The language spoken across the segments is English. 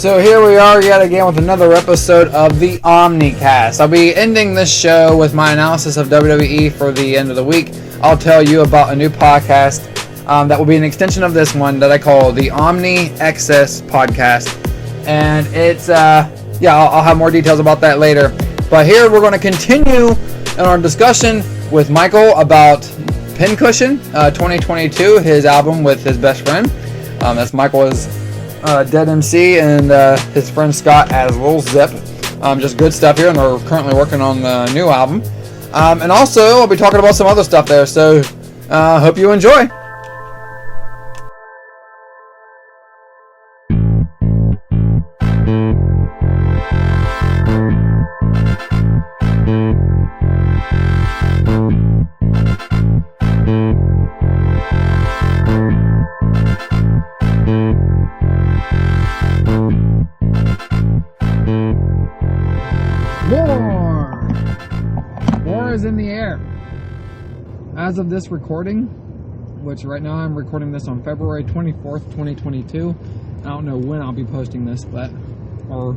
So here we are yet again with another episode of the Omnicast. I'll be ending this show with my analysis of WWE for the end of the week. I'll tell you about a new podcast that will be an extension of this one that I call the Omni Excess Podcast. And it's, I'll have more details about that later. But here we're going to continue in our discussion with Michael about Pincushion 2022, his album with his best friend. That's Michael is Dead MC and his friend Scott as Lil Zip. Just good stuff here, and they're currently working on the new album. And also, I'll be talking about some other stuff there, so hope you enjoy. War is in the air. As of this recording, which right now I'm recording this on February 24th, 2022. I don't know when I'll be posting this, or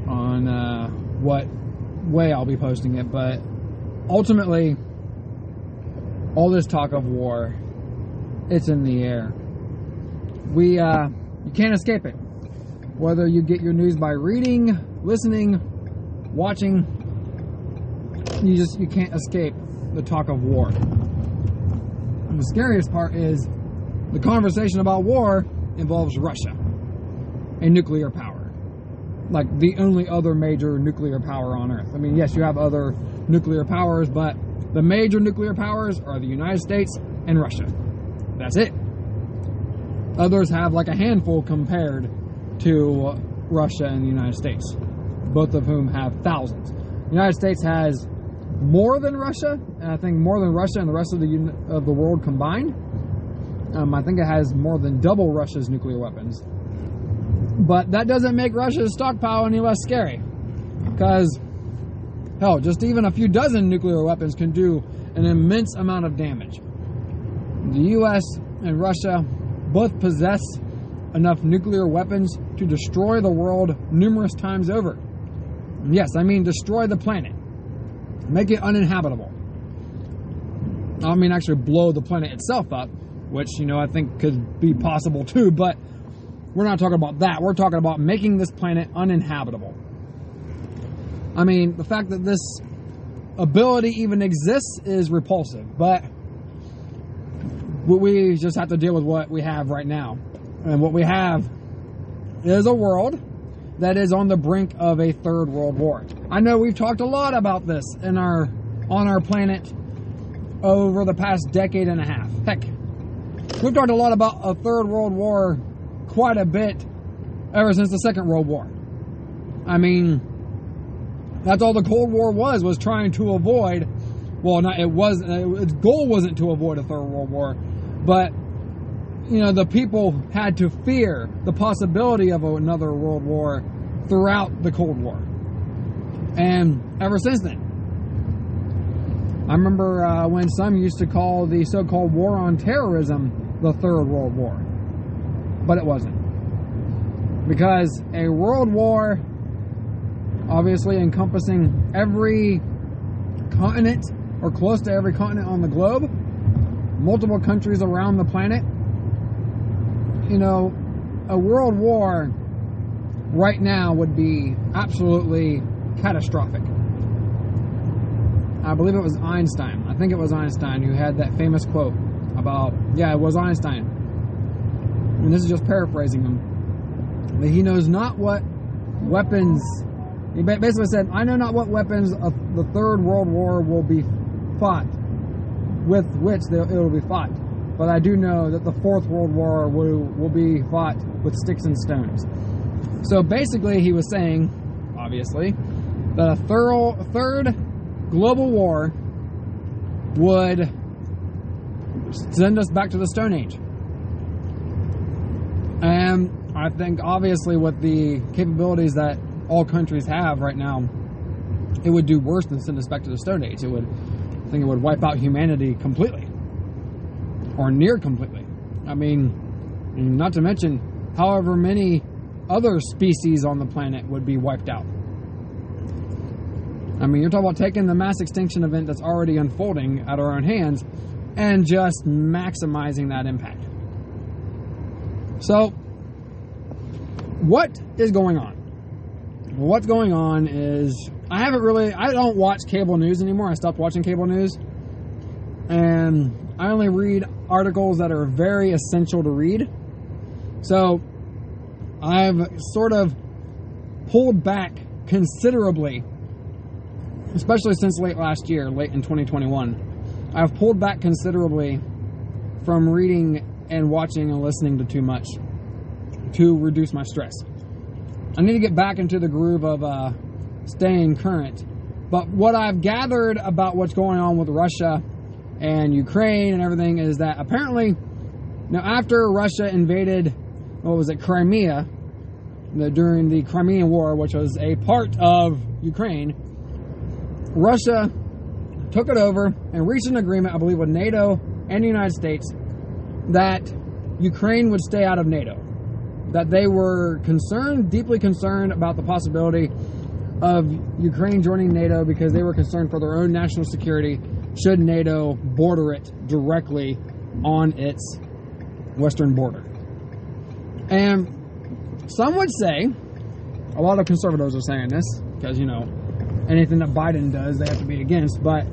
on what way I'll be posting it, but ultimately, all this talk of war, it's in the air. You can't escape it. Whether you get your news by reading, listening, watching, you can't escape the talk of war. And the scariest part is the conversation about war involves Russia, a nuclear power, like the only other major nuclear power on Earth. I mean, yes, you have other nuclear powers, but the major nuclear powers are the United States and Russia. That's it. Others have like a handful compared to Russia and the United States, both of whom have thousands. The United States has more than Russia, and I think more than Russia and the rest of the world combined. I think it has more than double Russia's nuclear weapons. But that doesn't make Russia's stockpile any less scary, because hell, just even a few dozen nuclear weapons can do an immense amount of damage. The US and Russia both possess enough nuclear weapons to destroy the world numerous times over. Yes, I mean destroy the planet. Make it uninhabitable. I mean actually blow the planet itself up, which, I think could be possible too, but we're not talking about that. We're talking about making this planet uninhabitable. I mean, the fact that this ability even exists is repulsive, but we just have to deal with what we have right now. And what we have is a world that is on the brink of a third world war. I know we've talked a lot about this on our planet over the past decade and a half. Heck, we've talked a lot about a third world war quite a bit ever since the Second World War. I mean, that's all the Cold War was trying to avoid. Well, its goal wasn't to avoid a third world war, but the people had to fear the possibility of another world war throughout the Cold War. And ever since then, I remember when some used to call the so-called war on terrorism the Third World War. But it wasn't. Because a world war, obviously encompassing every continent, or close to every continent on the globe, multiple countries around the planet, a world war right now would be absolutely catastrophic. I believe it was Einstein. I think it was Einstein who had that famous quote about, it was Einstein. And this is just paraphrasing him. That he knows not what weapons, he basically said, I know not what weapons of the Third World War will be fought, with which it will be fought. But I do know that the Fourth World War will be fought with sticks and stones. So basically he was saying, obviously, that a third global war would send us back to the Stone Age. And I think obviously with the capabilities that all countries have right now, it would do worse than send us back to the Stone Age. I think it would wipe out humanity completely. Or near completely. I mean, not to mention however many other species on the planet would be wiped out. I mean, you're talking about taking the mass extinction event that's already unfolding out of our own hands and just maximizing that impact. So, what is going on? What's going on is, I don't watch cable news anymore. I stopped watching cable news. And I only read articles that are very essential to read. So, I've sort of pulled back considerably, especially since late last year, late in 2021. I've pulled back considerably from reading and watching and listening to too much to reduce my stress. I need to get back into the groove of staying current. But what I've gathered about what's going on with Russia and Ukraine and everything is that apparently, now after Russia invaded, Crimea, during the Crimean War, which was a part of Ukraine, Russia took it over and reached an agreement, I believe, with NATO and the United States that Ukraine would stay out of NATO. That they were deeply concerned about the possibility of Ukraine joining NATO because they were concerned for their own national security should NATO border it directly on its western border. And some would say, a lot of conservatives are saying this, because, anything that Biden does, they have to be against. But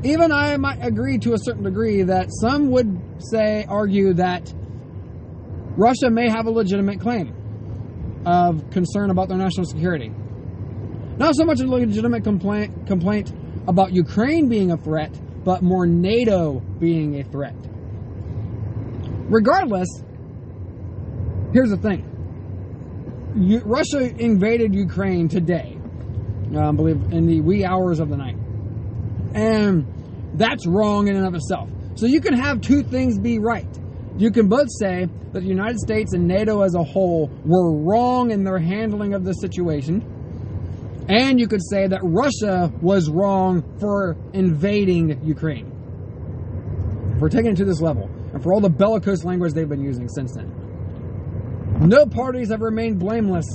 even I might agree to a certain degree that some would argue that Russia may have a legitimate claim of concern about their national security. Not so much a legitimate complaint about Ukraine being a threat, but more NATO being a threat. Regardless, here's the thing. Russia invaded Ukraine today, I believe in the wee hours of the night. And that's wrong in and of itself. So you can have two things be right. You can both say that the United States and NATO as a whole were wrong in their handling of the situation. And you could say that Russia was wrong for invading Ukraine. For taking it to this level. And for all the bellicose language they've been using since then. No parties have remained blameless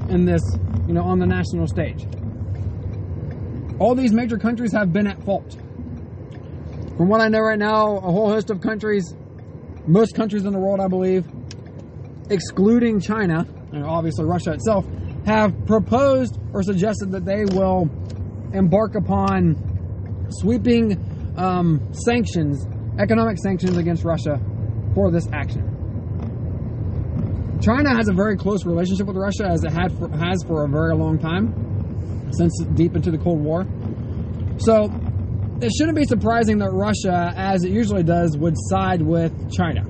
in this, on the national stage. All these major countries have been at fault. From what I know right now, a whole host of countries, most countries in the world, I believe, excluding China, and obviously Russia itself, have proposed or suggested that they will embark upon sweeping sanctions, economic sanctions against Russia for this action. China has a very close relationship with Russia, as it has for a very long time, since deep into the Cold War. So it shouldn't be surprising that Russia, as it usually does, would side with China,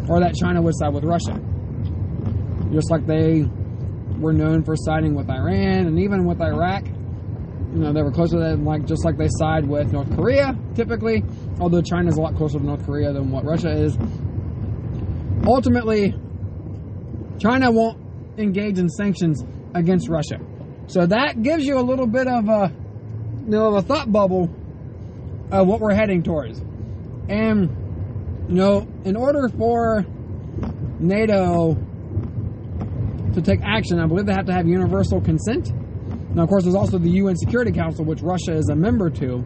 or that China would side with Russia. Just like they were known for siding with Iran, and even with Iraq, they were closer to them, just like they side with North Korea, typically, although China's a lot closer to North Korea than what Russia is. Ultimately, China won't engage in sanctions against Russia. So that gives you a little bit of a thought bubble of what we're heading towards. And, in order for NATO to take action, I believe they have to have universal consent. Now, of course, there's also the UN Security Council, which Russia is a member to.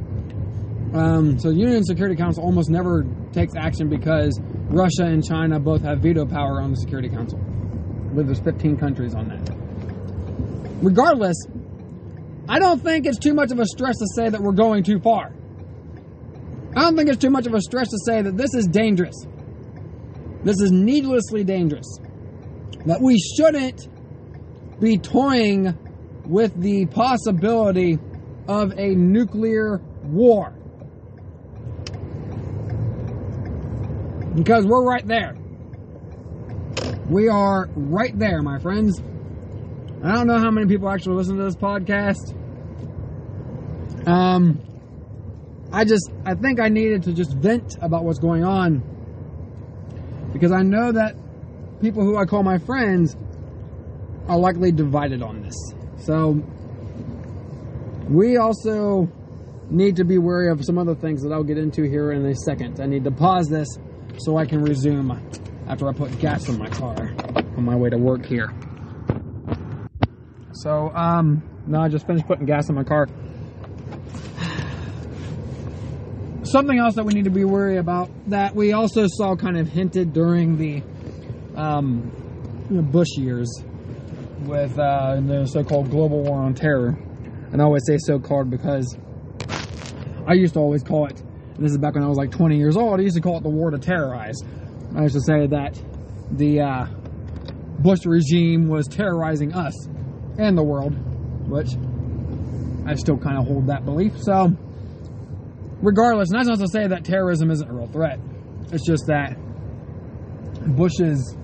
So the UN Security Council almost never takes action because Russia and China both have veto power on the Security Council. I believe there's 15 countries on that. Regardless, I don't think it's too much of a stretch to say that we're going too far. I don't think it's too much of a stretch to say that this is dangerous. This is needlessly dangerous. That we shouldn't be toying with the possibility of a nuclear war. Because we're right there. We are right there, my friends. I don't know how many people actually listen to this podcast. I think I needed to just vent about what's going on. Because I know that people who I call my friends are likely divided on this. So, we also need to be wary of some other things that I'll get into here in a second. I need to pause this so I can resume after I put gas in my car on my way to work here. So, no, I just finished putting gas in my car. Something else that we need to be worried about that we also saw kind of hinted during the Bush years with the so-called global war on terror. And I always say so-called because I used to always call it, and this is back when I was like 20 years old, I used to call it the war to terrorize. I used to say that the Bush regime was terrorizing us and the world, which I still kind of hold that belief. So, regardless, and that's not to say that terrorism isn't a real threat. It's just that Bush's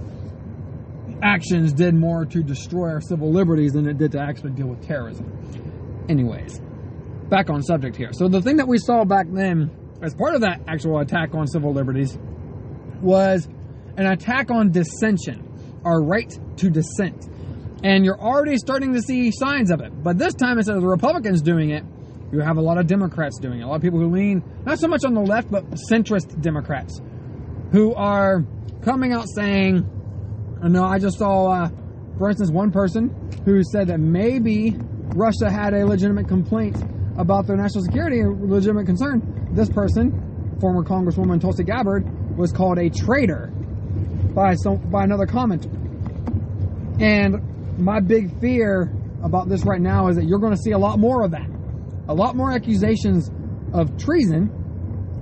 actions did more to destroy our civil liberties than it did to actually deal with terrorism. Anyways, back on subject here. So the thing that we saw back then, as part of that actual attack on civil liberties, was an attack on dissension, our right to dissent. And you're already starting to see signs of it. But this time, instead of the Republicans doing it, you have a lot of Democrats doing it. A lot of people who lean, not so much on the left, but centrist Democrats, who are coming out saying, I just saw, for instance, one person who said that maybe Russia had a legitimate complaint about their national security, a legitimate concern. This person, former Congresswoman Tulsi Gabbard, was called a traitor by another commenter. And my big fear about this right now is that you're going to see a lot more of that. A lot more accusations of treason,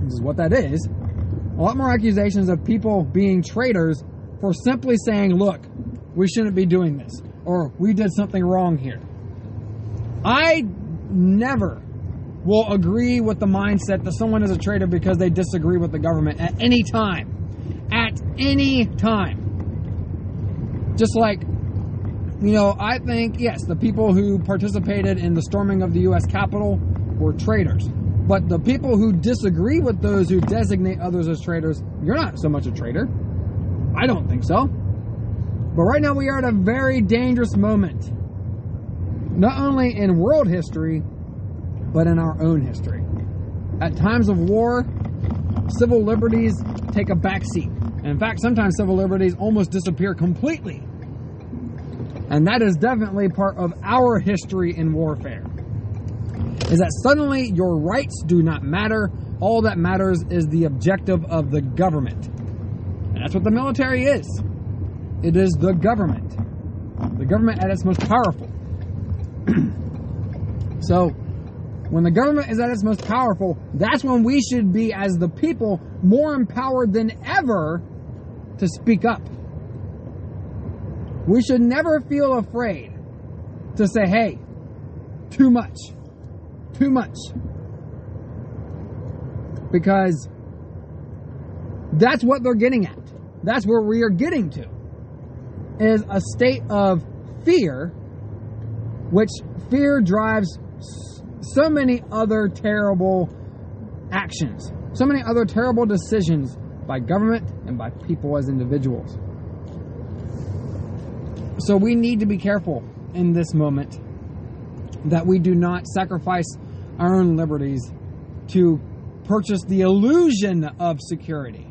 this is what that is, a lot more accusations of people being traitors for simply saying, look, we shouldn't be doing this, or we did something wrong here. I never will agree with the mindset that someone is a traitor because they disagree with the government at any time. At any time. Just like, I think, yes, the people who participated in the storming of the U.S. Capitol were traitors. But the people who disagree with those who designate others as traitors, you're not so much a traitor. I don't think so. But right now we are at a very dangerous moment. Not only in world history, but in our own history. At times of war, civil liberties take a backseat. And in fact, sometimes civil liberties almost disappear completely. And that is definitely part of our history in warfare. Is that suddenly your rights do not matter. All that matters is the objective of the government. And that's what the military is. It is the government. The government at its most powerful. So, when the government is at its most powerful, that's when we should be, as the people, more empowered than ever to speak up. We should never feel afraid to say, hey, too much. Too much. Because that's what they're getting at. That's where we are getting to. Is a state of fear, which fear drives so many other terrible actions. So many other terrible decisions by government and by people as individuals. So we need to be careful in this moment that we do not sacrifice our own liberties to purchase the illusion of security.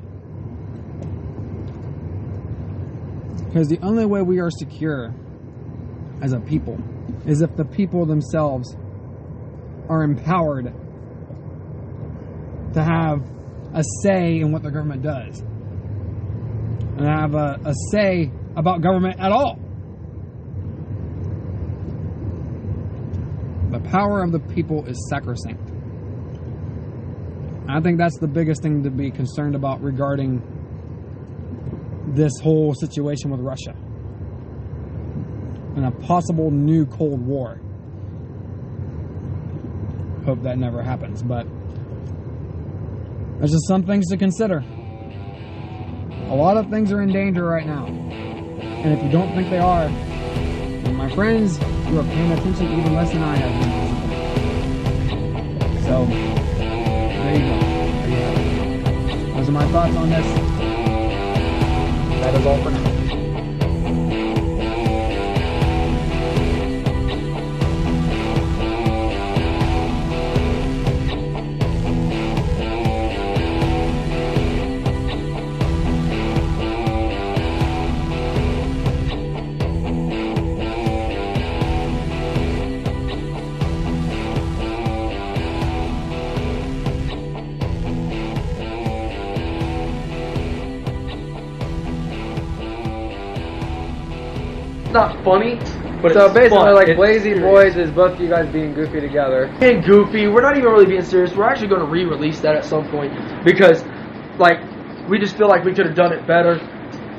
Because the only way we are secure as a people is if the people themselves are empowered to have a say in what the government does. And have a say about government at all. The power of the people is sacrosanct. I think that's the biggest thing to be concerned about regarding this whole situation with Russia and a possible new Cold War. Hope that never happens, but there's just some things to consider. A lot of things are in danger right now, and if you don't think they are, then my friends, you are paying attention even less than I have been. So, there you go. There you have it. Those are my thoughts on this. That is all for now. not funny, but so it's basically, fun. like It's Blazy serious. Boys is both you guys being goofy together. Being goofy. We're not even really being serious. We're actually going to re-release that at some point because, like, we just feel like we could have done it better,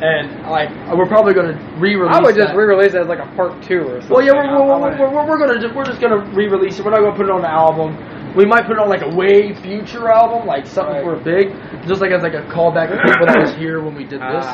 and like we're probably going to re-release. I would just re-release it as like a part 2 or something. Well, yeah, we're just gonna re-release it. We're not gonna put it on the album. We might put it on like a way future album, like something for big, just like as like a callback to people that was here when we did this.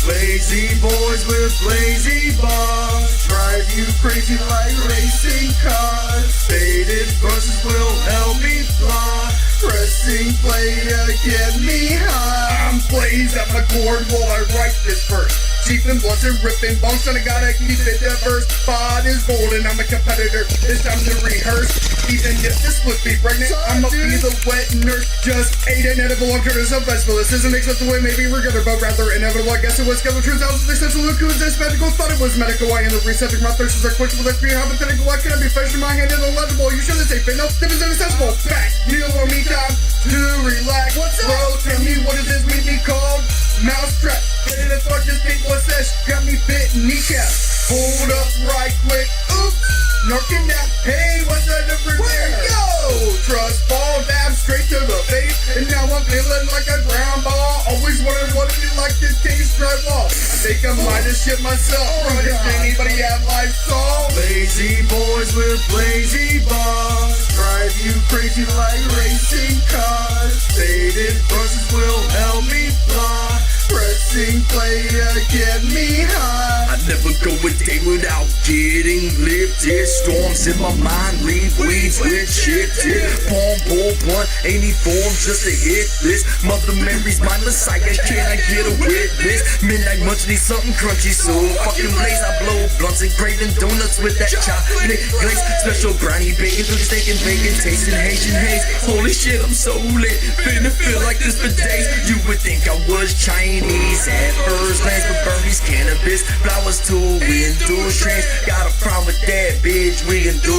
Blazy boys with blazy bars drive you crazy like racing cars. Faded verses will help me fly. Pressing play to get me high. I'm Blaze at my chord while I write this verse. Cheap and blunt and ripping bongs, and I gotta keep it diverse. Pod is golden, I'm a competitor. It's time to rehearse. Even if this would be pregnant, I'ma be the wet nurse. Just ate an edible on Curtis of vegetable. This isn't acceptable, it may be regretted, but rather inevitable. I guess it was scheduled. Turns out it's acceptable. Look who's this spectacle. Thought it was medical. I end up resetting my thirsts are questionable. Let's be hypothetical. Why can't I be fresh in my hand and illegible? You shouldn't say fit. No, this is inaccessible. Back, you know me time to relax. What's up? Bro, tell me what is this weed be called? Mousetrap. Ready to fuck this big boy sesh. Got me bit kneecap. Hold up right quick. Oops. Narking that. Hey, what's the difference there? Yo! Trust fall, dab straight to the face. And now I'm feeling like a ground ball. Always wondered what it'd be like to taste drywall. I think I might have shit myself. Does anybody have Lysol? Lazy boys with blazy bars drive you crazy like racing cars. Faded verses will help me fly. Pressing play to get me high. I never go a day without getting lifted. Storms in my mind, leave weeds with shifted. Palm, bull, blunt, any form just to hit this. Mother Mary's my messiah, can I get a witness? Midnight munch need something crunchy, so fucking blaze. I blow blunts and craving donuts with that chocolate glaze. Special brownie bacon, through steak and bacon, tasting Haitian haze. Holy shit, I'm so lit, finna feel like this for days. You would think I was Chinese at first glance, but Bernie's cannabis, flowers to endure strange. Got a problem with that, bitch, we can do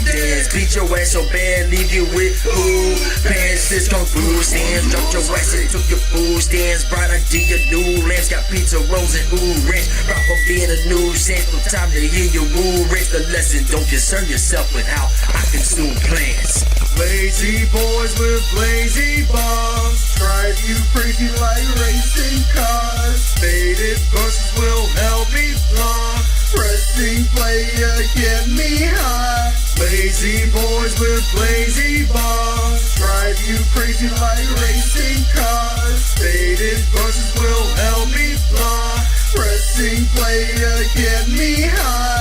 dance. Beat your ass so bad, leave you with ooh pants. This kung fu stands, drop your ass and took your food stands. Bright idea, new lamps, got pizza rolls and ooh ranch. Rock up being a new sense, no time to hear your woo ranch. The lesson, don't concern yourself with how I consume plants. Lazy boys with blazy bars drive you crazy like racing cars. Faded verses will help me fly. Pressing play to get me high. Lazy boys with blazy bars drive you crazy like racing cars. Faded verses will help me fly. Pressing play to get me high.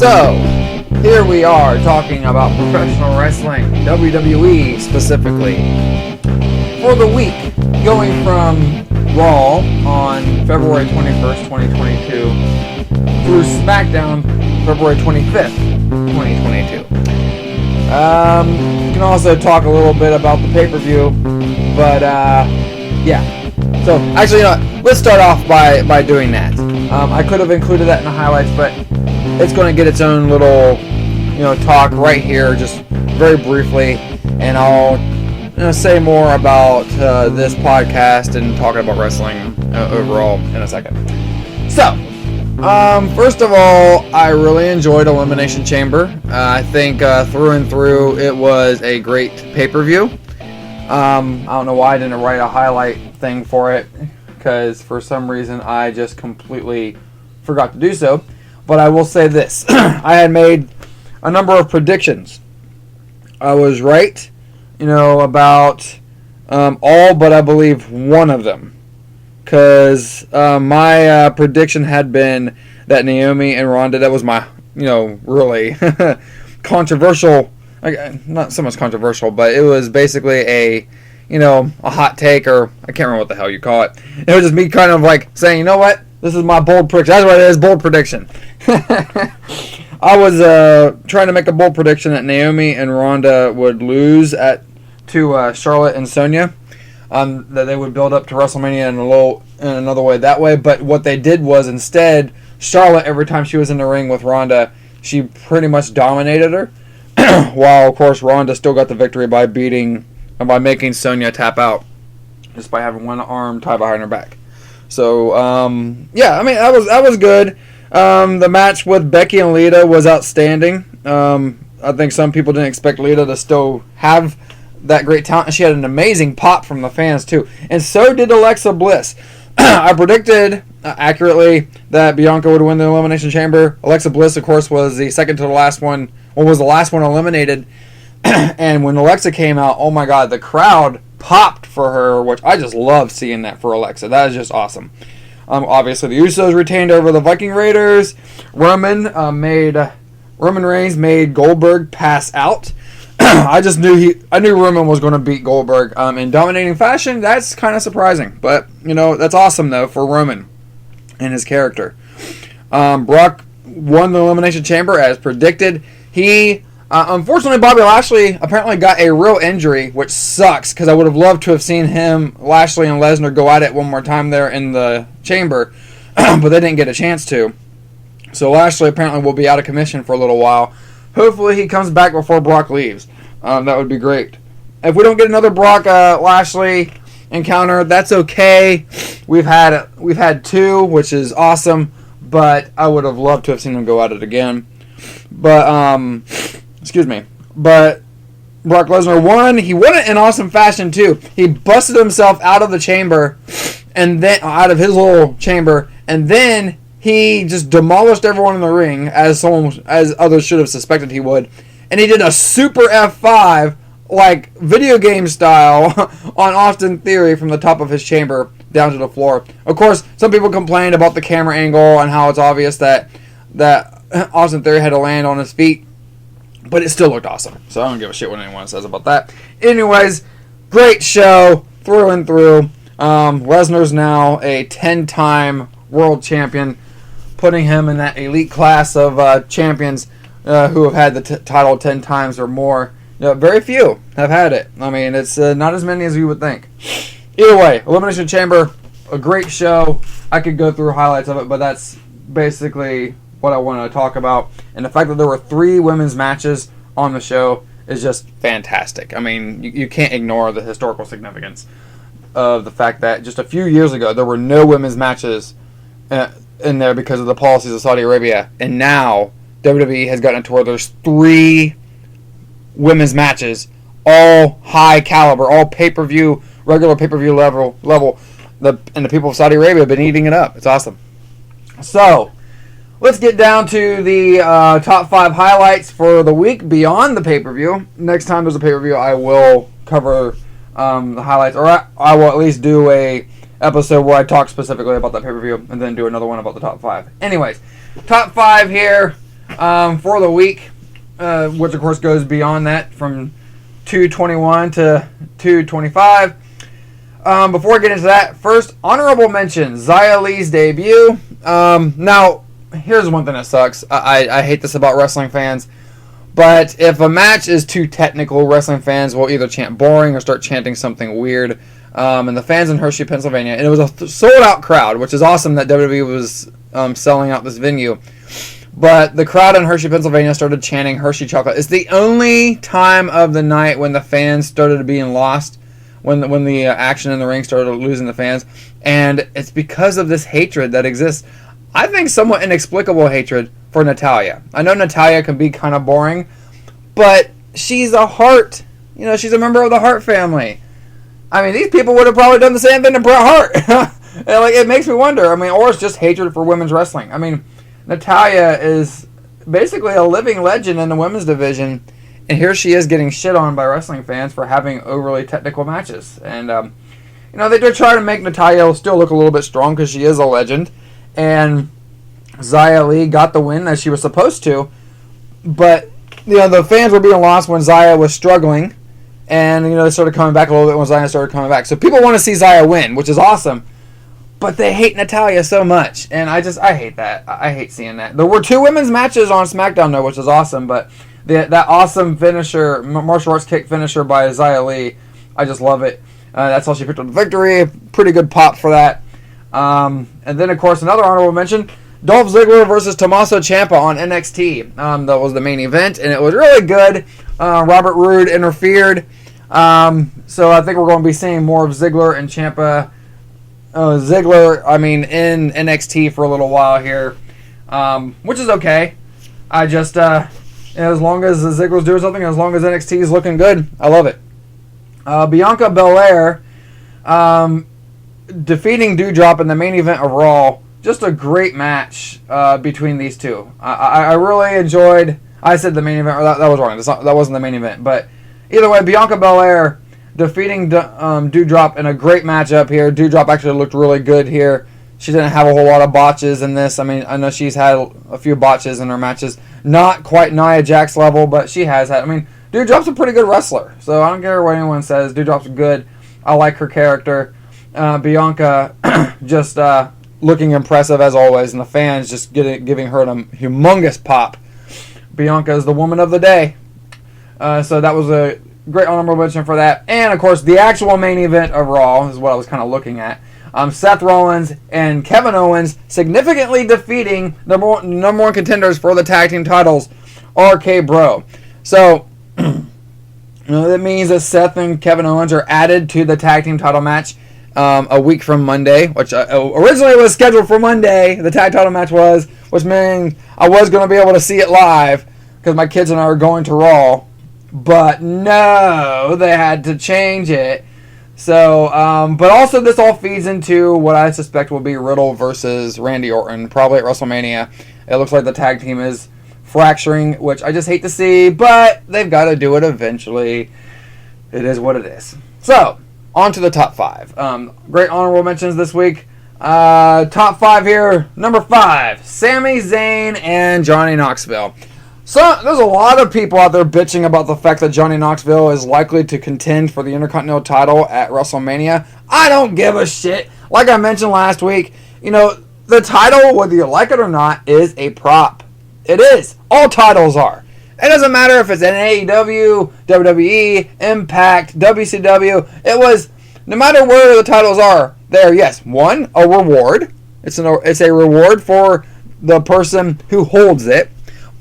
So, here we are talking about professional wrestling, WWE specifically. For the week, going from Raw on February 21st, 2022 through SmackDown February 25th, 2022. You can also talk a little bit about the pay-per-view, but yeah. So, actually, you know what? Let's start off by doing that. I could have included that in the highlights, but it's going to get its own little, talk right here, just very briefly, and I'll say more about this podcast and talking about wrestling overall in a second. So, first of all, I really enjoyed Elimination Chamber. I think through and through, it was a great pay-per-view. I don't know why I didn't write a highlight thing for it, because for some reason I just completely forgot to do so. But I will say this. I had made a number of predictions. I was right, about all but I believe one of them. because my prediction had been that Naomi and Ronda, that was my, really controversial, not so much controversial, but it was basically a hot take, or I can't remember what the hell you call it. It was just me kind of like saying, you know what, this is my bold prediction. That's what it is, bold prediction. I was trying to make a bold prediction that Naomi and Ronda would lose to Charlotte and Sonya. That they would build up to WrestleMania in another way that way. But what they did was, instead, Charlotte, every time she was in the ring with Ronda, she pretty much dominated her. While, of course, Ronda still got the victory by making Sonya tap out, just by having one arm tied behind her back. So, that was good. The match with Becky and Lita was outstanding. I think some people didn't expect Lita to still have that great talent, and she had an amazing pop from the fans too, and so did Alexa Bliss. I predicted accurately that Bianca would win the Elimination Chamber. Alexa Bliss, of course, was the second to the last one, was the last one eliminated. And when Alexa came out, oh my God, the crowd popped for her, which I just love seeing that for Alexa. That is just awesome. Obviously, the Usos retained over the Viking Raiders. Roman Reigns made Goldberg pass out. I knew Roman was going to beat Goldberg in dominating fashion. That's kind of surprising, but that's awesome though for Roman and his character. Brock won the Elimination Chamber as predicted. He unfortunately, Bobby Lashley apparently got a real injury, which sucks because I would have loved to have seen Lashley and Lesnar go at it one more time there in the chamber, but they didn't get a chance to. So Lashley apparently will be out of commission for a little while. Hopefully he comes back before Brock leaves. That would be great. If we don't get another Brock Lashley encounter, that's okay. We've had two, which is awesome, but I would have loved to have seen them go at it again. But But Brock Lesnar won. He won it in awesome fashion too. He busted himself out of the chamber, and then out of his little chamber, and then he just demolished everyone in the ring, as others should have suspected he would. And he did a super F5, like video game style, on Austin Theory from the top of his chamber down to the floor. Of course, some people complained about the camera angle and how it's obvious that Austin Theory had to land on his feet, but it still looked awesome. So I don't give a shit what anyone says about that. Anyways, great show through and through. Lesnar's now a 10-time world champion, putting him in that elite class of champions who have had the title 10 times or more. Very few have had it. I mean, it's not as many as you would think. Either way, Elimination Chamber, a great show. I could go through highlights of it, but that's basically what I want to talk about. And the fact that there were 3 women's matches on the show is just fantastic. I mean, you can't ignore the historical significance of the fact that just a few years ago there were no women's matches in there because of the policies of Saudi Arabia, and now WWE has gotten to where there's 3 women's matches, all high caliber, all pay-per-view, regular pay-per-view level. And the people of Saudi Arabia have been eating it up. It's awesome. So let's get down to the top 5 highlights for the week beyond the pay-per-view. Next time there's a pay-per-view, I will cover the highlights, or I will at least do a episode where I talk specifically about that pay-per-view, and then do another one about the top 5. Anyways, top 5 here for the week, which of course goes beyond that from 221 to 225. Before I get into that, first, honorable mention, Xia Li's debut. Now, here's one thing that sucks. I hate this about wrestling fans, but if a match is too technical, wrestling fans will either chant boring or start chanting something weird. And the fans in Hershey, Pennsylvania, and it was a sold-out crowd, which is awesome that WWE was selling out this venue. But the crowd in Hershey, Pennsylvania started chanting Hershey chocolate. It's the only time of the night when the fans started being lost, when the action in the ring started losing the fans. And it's because of this hatred that exists. I think somewhat inexplicable hatred for Natalya. I know Natalya can be kind of boring, but she's a Hart. She's a member of the Hart family. I mean, these people would have probably done the same thing to Bret Hart. It makes me wonder. I mean, or it's just hatred for women's wrestling. I mean, Natalya is basically a living legend in the women's division, and here she is getting shit on by wrestling fans for having overly technical matches. And they did try to make Natalya still look a little bit strong because she is a legend. And Xia Li got the win as she was supposed to. But, the fans were being lost when Xia was struggling. And, they started coming back a little bit when Xia started coming back. So people want to see Xia win, which is awesome. But they hate Natalya so much. And I hate that. I hate seeing that. There were 2 women's matches on SmackDown, though, which is awesome. But that awesome finisher, martial arts kick finisher by Xia Li, I just love it. That's how she picked up the victory. Pretty good pop for that. And then, of course, another honorable mention, Dolph Ziggler versus Tommaso Ciampa on NXT. That was the main event, and it was really good. Robert Roode interfered. So I think we're going to be seeing more of Ziggler and Ciampa. In NXT for a little while here, which is okay. I just, as long as Ziggler's doing something, as long as NXT is looking good, I love it. Bianca Belair defeating Doudrop in the main event of Raw. Just a great match between these two. I really enjoyed. I said the main event, or that was wrong. That wasn't the main event. But either way, Bianca Belair defeating Doudrop in a great matchup here. Doudrop actually looked really good here. She didn't have a whole lot of botches in this. I mean, I know she's had a few botches in her matches. Not quite Nia Jax level, but she has had. I mean, Doudrop's a pretty good wrestler. So I don't care what anyone says. Doudrop's good. I like her character. Bianca just looking impressive as always, and the fans just giving her a humongous pop. Bianca is the woman of the day. So that was a great honorable mention for that. And, of course, the actual main event of Raw is what I was kind of looking at. Seth Rollins and Kevin Owens significantly defeating the number one contenders for the tag team titles, RK Bro. So, that means that Seth and Kevin Owens are added to the tag team title match a week from Monday, which originally was scheduled for Monday. The tag title match was, which means I was going to be able to see it live because my kids and I are going to Raw. But no, they had to change it. So, but also this all feeds into what I suspect will be Riddle versus Randy Orton, probably at WrestleMania. It looks like the tag team is fracturing, which I just hate to see, but they've got to do it eventually. It is what it is. So, on to the top 5. Great honorable mentions this week. Top 5 here. Number 5, Sami Zayn and Johnny Knoxville. So, there's a lot of people out there bitching about the fact that Johnny Knoxville is likely to contend for the Intercontinental title at WrestleMania. I don't give a shit. Like I mentioned last week, the title, whether you like it or not, is a prop. It is. All titles are. It doesn't matter if it's in AEW, WWE, Impact, WCW. No matter where the titles are, there, yes, one, a reward. It's a reward for the person who holds it.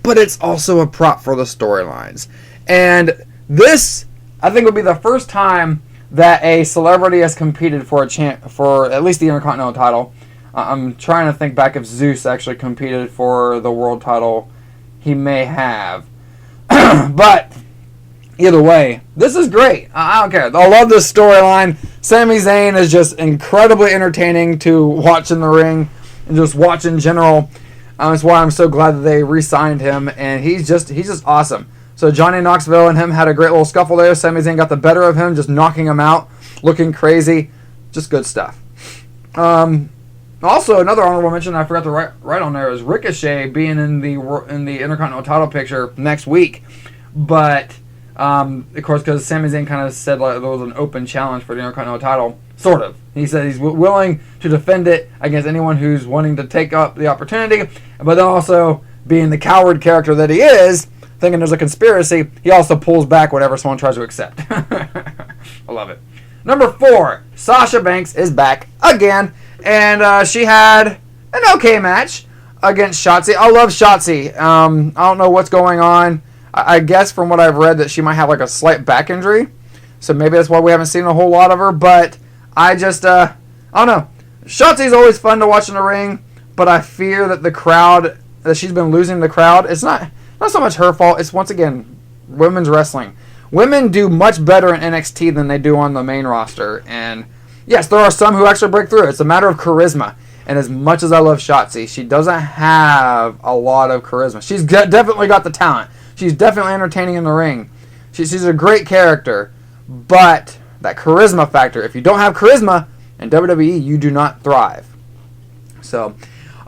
But it's also a prop for the storylines. And this, I think, would be the first time that a celebrity has competed for for at least the Intercontinental title. I'm trying to think back if Zeus actually competed for the world title. He may have. But either way, this is great. I don't care. I love this storyline. Sami Zayn is just incredibly entertaining to watch in the ring and just watch in general. That's why I'm so glad that they re-signed him, and he's just awesome. So Johnny Knoxville and him had a great little scuffle there. Sami Zayn got the better of him, just knocking him out, looking crazy. Just good stuff. Also, another honorable mention I forgot to write on there is Ricochet being in the Intercontinental title picture next week. But, of course, because Sami Zayn kind of said there was an open challenge for the Intercontinental title. Sort of. He said he's willing to defend it against anyone who's wanting to take up the opportunity. But then also, being the coward character that he is, thinking there's a conspiracy, he also pulls back whenever someone tries to accept. I love it. Number 4, Sasha Banks is back again. And she had an okay match against Shotzi. I love Shotzi. I don't know what's going on. I guess from what I've read that she might have a slight back injury. So maybe that's why we haven't seen a whole lot of her. But I just, I don't know. Shotzi's always fun to watch in the ring. But I fear that the crowd, that she's been losing the crowd. It's not so much her fault. It's, once again, women's wrestling. Women do much better in NXT than they do on the main roster. And yes, there are some who actually break through. It's a matter of charisma. And as much as I love Shotzi, she doesn't have a lot of charisma. She's definitely got the talent. She's definitely entertaining in the ring. She's a great character. But that charisma factor. If you don't have charisma in WWE, you do not thrive. So,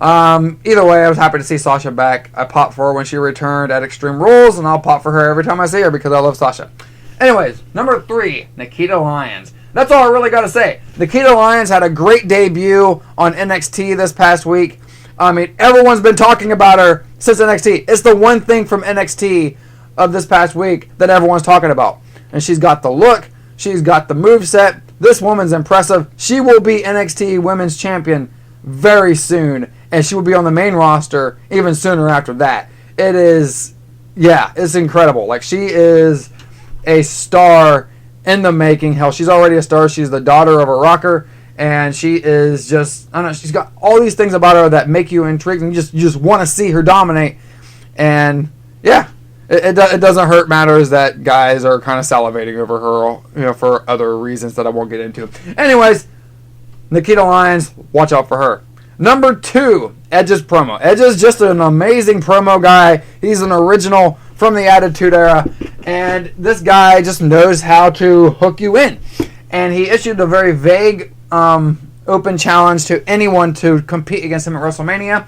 either way, I was happy to see Sasha back. I popped for her when she returned at Extreme Rules, and I'll pop for her every time I see her because I love Sasha. Anyways, number 3, Nikita Lyons. That's all I really got to say. Nikita Lyons had a great debut on NXT this past week. I mean, everyone's been talking about her since NXT. It's the one thing from NXT of this past week that everyone's talking about. And she's got the look. She's got the moveset. This woman's impressive. She will be NXT Women's Champion very soon. And she will be on the main roster even sooner after that. It is, yeah, it's incredible. Like, she is a star in the making. Hell, she's already a star. She's the daughter of a rocker, and she is just, I don't know, she's got all these things about her that make you intrigued, and you just want to see her dominate. And yeah, it doesn't hurt matters that guys are kind of salivating over her, for other reasons that I won't get into. Anyways, Nikita Lyons, watch out for her. Number 2, Edge's promo. Edge is just an amazing promo guy. He's an original from the Attitude Era, and this guy just knows how to hook you in. And he issued a very vague open challenge to anyone to compete against him at WrestleMania.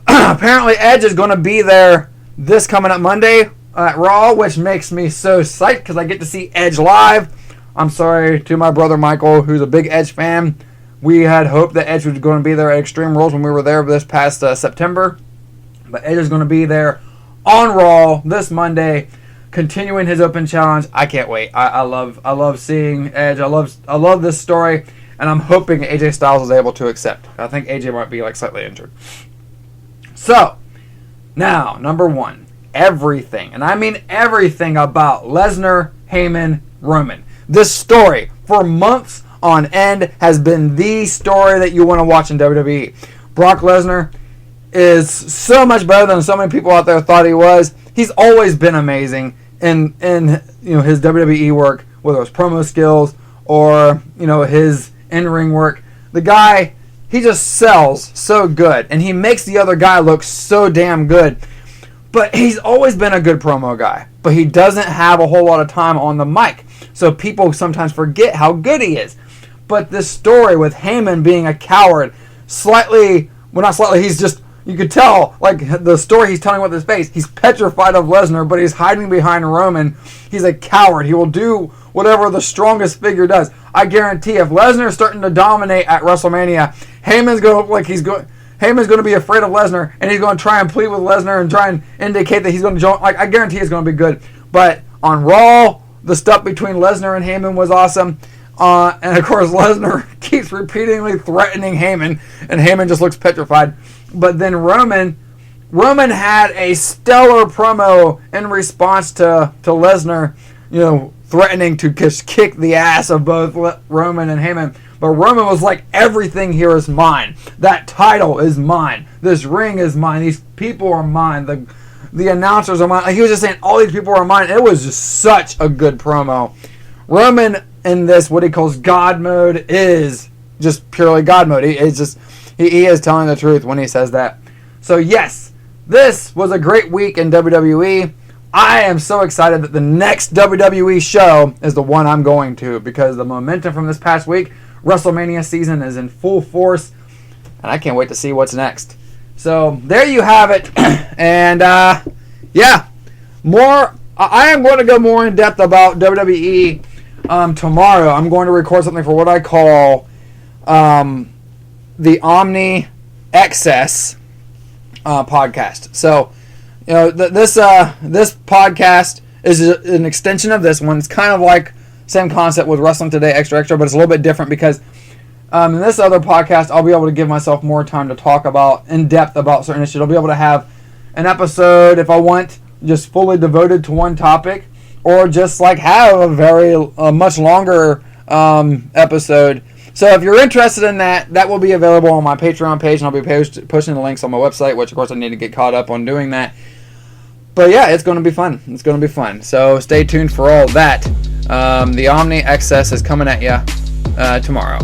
Apparently, Edge is going to be there this coming up Monday at Raw, which makes me so psyched because I get to see Edge live. I'm sorry to my brother Michael, who's a big Edge fan. We had hoped that Edge was going to be there at Extreme Rules when we were there this past September. But Edge is going to be there on Raw this Monday, continuing his open challenge. I can't wait. I love seeing Edge. I love this story, and I'm hoping AJ Styles is able to accept. I think AJ might be slightly injured. So, now number 1, everything, and I mean everything about Lesnar, Heyman, Roman. This story for months on end has been the story that you want to watch in WWE. Brock Lesnar is so much better than so many people out there thought he was. He's always been amazing in his WWE work, whether it's promo skills or his in-ring work. The guy, he just sells so good, and he makes the other guy look so damn good. But he's always been a good promo guy, but he doesn't have a whole lot of time on the mic, so people sometimes forget how good he is. But this story with Heyman being a coward, he's just, you could tell, the story he's telling with his face, he's petrified of Lesnar, but he's hiding behind Roman. He's a coward. He will do whatever the strongest figure does. I guarantee if Lesnar's starting to dominate at WrestleMania, Heyman's going to look like Heyman's going to be afraid of Lesnar, and he's going to try and plead with Lesnar and try and indicate that he's going to join. I guarantee it's going to be good. But on Raw, the stuff between Lesnar and Heyman was awesome. And of course, Lesnar keeps repeatedly threatening Heyman, and Heyman just looks petrified. But then Roman had a stellar promo in response to Lesnar, threatening to just kick the ass of both Roman and Heyman. But Roman was like, everything here is mine. That title is mine. This ring is mine. These people are mine. The announcers are mine. He was just saying all these people are mine. It was just such a good promo. Roman in this, what he calls God mode, is just purely God mode. He is telling the truth when he says that. So yes, this was a great week in WWE. I am so excited that the next WWE show is the one I'm going to, because the momentum from this past week, WrestleMania season, is in full force, and I can't wait to see what's next. So there you have it. And yeah, I am going to go more in depth about WWE tomorrow. I'm going to record something for what I call the Omni Excess podcast. So, this podcast is an extension of this one. It's kind of like same concept with Wrestling Today Extra, but it's a little bit different because in this other podcast, I'll be able to give myself more time to talk in depth about certain issues. I'll be able to have an episode, if I want, just fully devoted to one topic, or just have a much longer episode. So if you're interested in that will be available on my Patreon page, and I'll be pushing the links on my website, which of course I need to get caught up on doing that. But yeah, it's going to be fun. It's going to be fun. So stay tuned for all that. The Omni Excess is coming at you tomorrow.